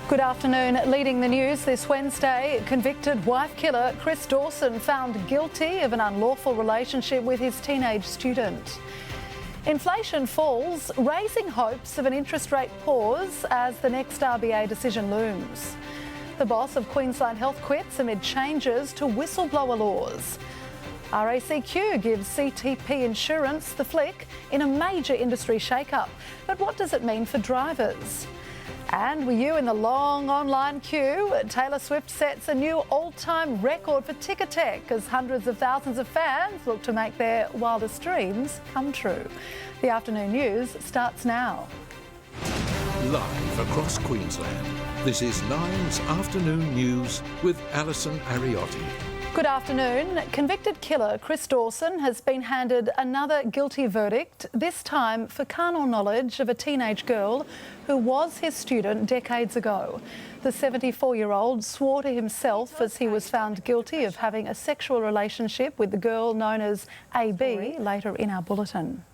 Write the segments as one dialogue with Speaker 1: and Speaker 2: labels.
Speaker 1: Good afternoon. Leading the news this Wednesday, convicted wife killer Chris Dawson found guilty of an unlawful relationship with his teenage student. Inflation falls, raising hopes of an interest rate pause as the next RBA decision looms. The boss of Queensland Health quits amid changes to whistleblower laws. RACQ gives CTP insurance the flick in a major industry shake-up. But what does it mean for drivers? And were you in the long online queue? Taylor Swift sets a new all-time record for Ticketek as hundreds of thousands of fans look to make their wildest dreams come true. The afternoon news starts now.
Speaker 2: Live across Queensland, this is Nine's Afternoon News with Alison Ariotti.
Speaker 1: Good afternoon. Convicted killer Chris Dawson has been handed another guilty verdict, this time for carnal knowledge of a teenage girl who was his student decades ago. The 74-year-old swore to himself as he was found guilty of having a sexual relationship with the girl known as AB later in our bulletin.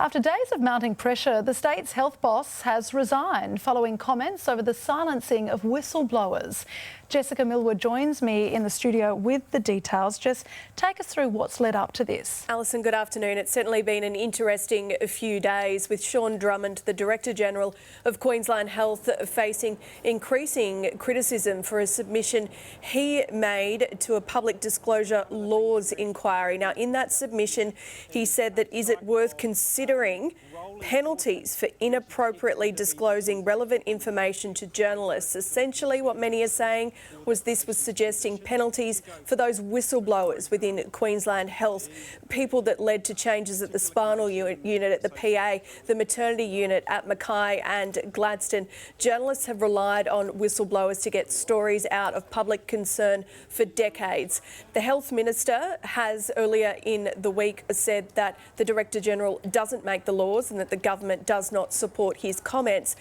Speaker 1: After days of mounting pressure, the state's health boss has resigned following comments over the silencing of whistleblowers. Jessica Millwood joins me in the studio with the details. Just take us through what's led up to this.
Speaker 3: Alison, good afternoon. It's certainly been an interesting few days with Sean Drummond, the Director-General of Queensland Health, facing increasing criticism for a submission he made to a public disclosure laws inquiry. Now, in that submission, he said that is it worth considering penalties for inappropriately disclosing relevant information to journalists. Essentially, what many are saying was this was suggesting penalties for those whistleblowers within Queensland Health, people that led to changes at the spinal unit at the PA, the maternity unit at Mackay and Gladstone. Journalists have relied on whistleblowers to get stories out of public concern for decades. The Health Minister has earlier in the week said that the Director-General doesn't make the laws and that the government does not support his comments.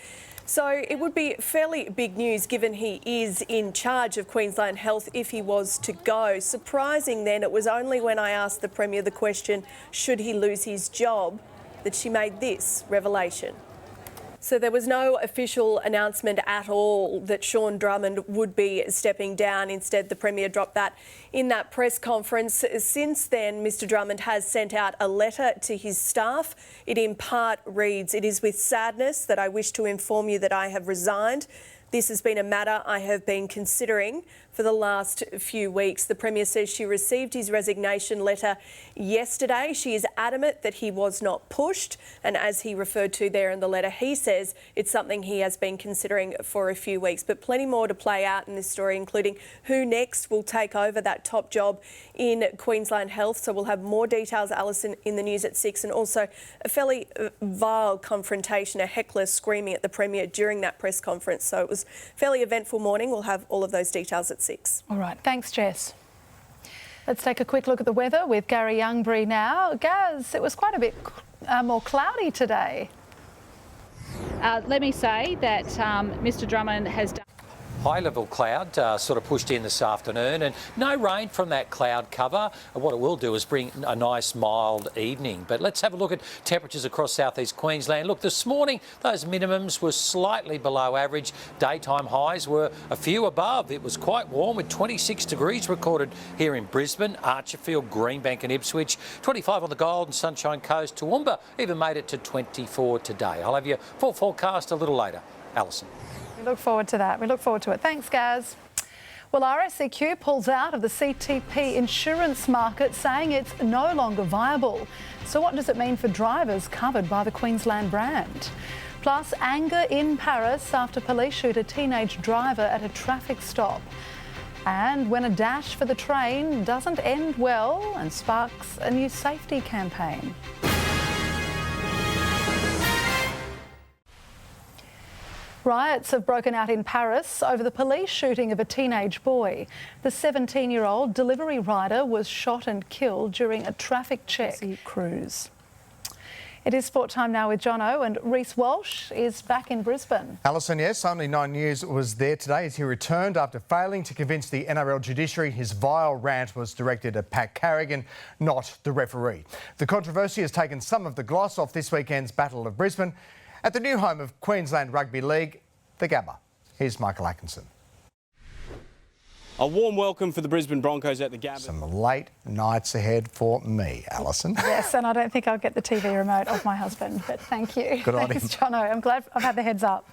Speaker 3: So it would be fairly big news given he is in charge of Queensland Health if he was to go. Surprising then, it was only when I asked the Premier the question, should he lose his job, that she made this revelation. So there was no official announcement at all that Sean Drummond would be stepping down. Instead, the Premier dropped that in that press conference. Since then, Mr Drummond has sent out a letter to his staff. It in part reads, "It is with sadness that I wish to inform you that I have resigned. This has been a matter I have been considering for the last few weeks." The Premier says she received his resignation letter yesterday. She is adamant that he was not pushed, and as he referred to there in the letter, he says it's something he has been considering for a few weeks. But plenty more to play out in this story, including who next will take over that top job in Queensland Health. So we'll have more details, Alison, in the news at 6, and also a fairly vile confrontation, a heckler screaming at the Premier during that press conference. So it was a fairly eventful morning. We'll have all of those details at 6.
Speaker 1: All right, thanks, Jess. Let's take a quick look at the weather with Gary Youngbury now. Gaz, it was quite a bit more cloudy today.
Speaker 4: Let me say that Mr Drummond has done
Speaker 5: high-level cloud sort of pushed in this afternoon, and no rain from that cloud cover. What it will do is bring a nice mild evening. But let's have a look at temperatures across southeast Queensland. Look, this morning those minimums were slightly below average. Daytime highs were a few above. It was quite warm with 26 degrees recorded here in Brisbane, Archerfield, Greenbank and Ipswich. 25 on the Gold and Sunshine Coast. Toowoomba even made it to 24 today. I'll have your full forecast a little later. Alison.
Speaker 1: We look forward to that. We look forward to it. Thanks, Gaz. Well, RACQ pulls out of the CTP insurance market, saying it's no longer viable. So what does it mean for drivers covered by the Queensland brand? Plus, anger in Paris after police shoot a teenage driver at a traffic stop. And when a dash for the train doesn't end well and sparks a new safety campaign. Riots have broken out in Paris over the police shooting of a teenage boy. The 17-year-old delivery rider was shot and killed during a traffic check cruise. It is sport time now with Jono, and Reece Walsh is back in Brisbane.
Speaker 6: Alison, yes, only 9 News was there today as he returned after failing to convince the NRL judiciary his vile rant was directed at Pat Carrigan, not the referee. The controversy has taken some of the gloss off this weekend's Battle of Brisbane at the new home of Queensland Rugby League, the Gabba. Here's Michael Atkinson.
Speaker 7: A warm welcome for the Brisbane Broncos at the Gabba.
Speaker 6: Some late nights ahead for me, Alison.
Speaker 1: Yes, and I don't think I'll get the TV remote off my husband, but thank you.
Speaker 6: Good on him.
Speaker 1: Thanks, Jono. I'm glad I've had the heads up.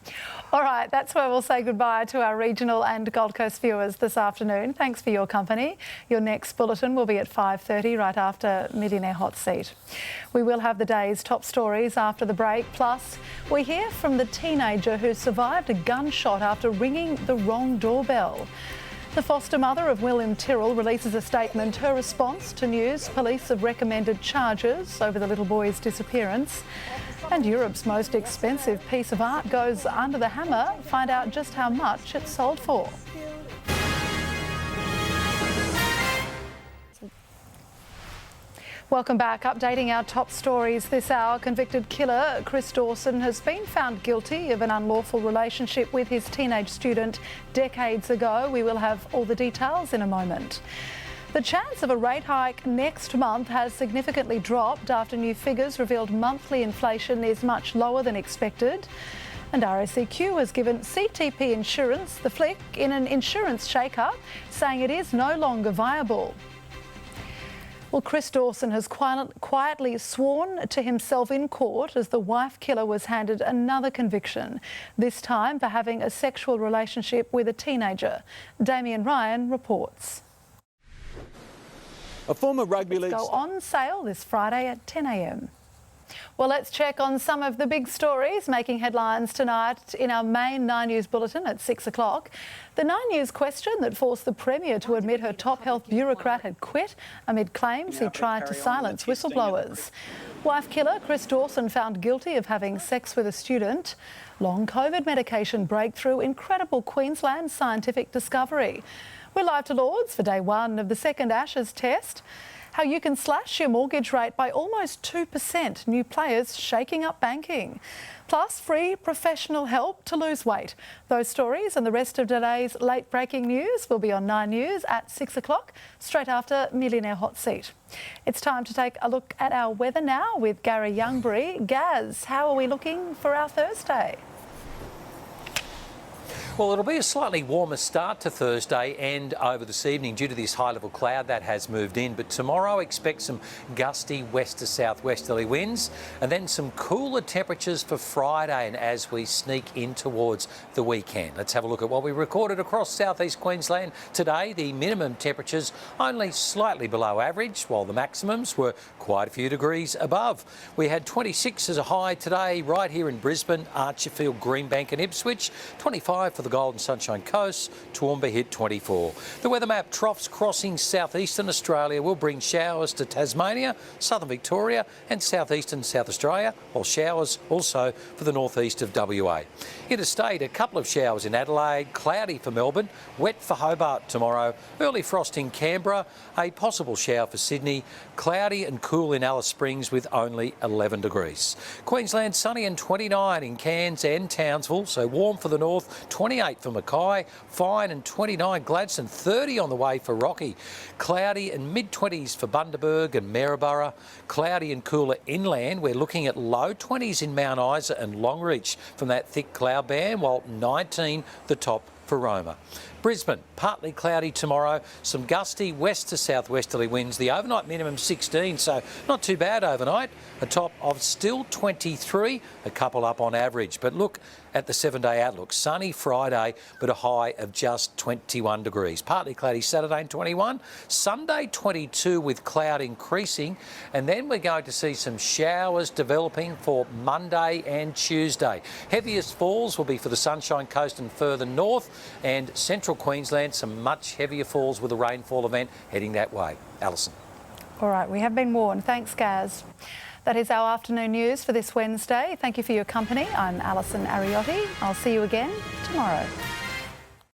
Speaker 1: All right, that's where we'll say goodbye to our regional and Gold Coast viewers this afternoon. Thanks for your company. Your next bulletin will be at 5:30, right after Millionaire Hot Seat. We will have the day's top stories after the break. Plus, we hear from the teenager who survived a gunshot after ringing the wrong doorbell. The foster mother of William Tyrrell releases a statement. Her response to news police have recommended charges over the little boy's disappearance. And Europe's most expensive piece of art goes under the hammer. Find out just how much it sold for. Welcome back. Updating our top stories this hour. Convicted killer Chris Dawson has been found guilty of an unlawful relationship with his teenage student decades ago. We will have all the details in a moment. The chance of a rate hike next month has significantly dropped after new figures revealed monthly inflation is much lower than expected. And RACQ has given CTP Insurance the flick in an insurance shake-up, saying it is no longer viable. Well, Chris Dawson has quietly sworn to himself in court as the wife killer was handed another conviction, this time for having a sexual relationship with a teenager. Damien Ryan reports.
Speaker 7: A former rugby league...
Speaker 1: Go on sale this Friday at 10 a.m. Well, let's check on some of the big stories making headlines tonight in our main 9 News bulletin at 6 o'clock. The 9 News question that forced the Premier to admit her top health bureaucrat had quit amid claims he tried to silence whistleblowers. Wife killer Chris Dawson found guilty of having sex with a student. Long COVID medication breakthrough, incredible Queensland scientific discovery. We're live to Lords for day one of the second Ashes test. How you can slash your mortgage rate by almost 2%. New players shaking up banking. Plus, free professional help to lose weight. Those stories and the rest of today's late breaking news will be on 9 News at 6 o'clock, straight after Millionaire Hot Seat. It's time to take a look at our weather now with Gary Youngbury. Gaz, how are we looking for our Thursday?
Speaker 5: Well, it'll be a slightly warmer start to Thursday and over this evening due to this high-level cloud that has moved in. But tomorrow, expect some gusty west to southwesterly winds and then some cooler temperatures for Friday and as we sneak in towards the weekend. Let's have a look at what we recorded across southeast Queensland today. The minimum temperatures only slightly below average, while the maximums were quite a few degrees above. We had 26 as a high today right here in Brisbane, Archerfield, Greenbank and Ipswich, 25 for the Golden Sunshine Coast. Toowoomba hit 24. The weather map: troughs crossing southeastern Australia will bring showers to Tasmania, southern Victoria and southeastern South Australia, while showers also for the northeast of WA. Interstate, a couple of showers in Adelaide, cloudy for Melbourne, wet for Hobart tomorrow, early frost in Canberra, a possible shower for Sydney, cloudy and cool in Alice Springs with only 11 degrees. Queensland sunny and 29 in Cairns and Townsville, so warm for the north, 28 for Mackay, fine and 29 Gladstone, 30 on the way for Rocky. Cloudy and mid-20s for Bundaberg and Maryborough. Cloudy and cooler inland. We're looking at low 20s in Mount Isa and Longreach from that thick cloud band, while 19 the top for Roma. Brisbane, partly cloudy tomorrow, some gusty west to southwesterly winds. The overnight minimum 16, so not too bad overnight. A top of still 23, a couple up on average. But look at the 7-day outlook. Sunny Friday, but a high of just 21 degrees. Partly cloudy Saturday and 21. Sunday 22 with cloud increasing. And then we're going to see some showers developing for Monday and Tuesday. Heaviest falls will be for the Sunshine Coast and further north, and central Queensland, some much heavier falls with a rainfall event heading that way. Alison.
Speaker 1: All right, we have been warned. Thanks, Gaz. That is our afternoon news for this Wednesday. Thank you for your company. I'm Alison Ariotti. I'll see you again tomorrow.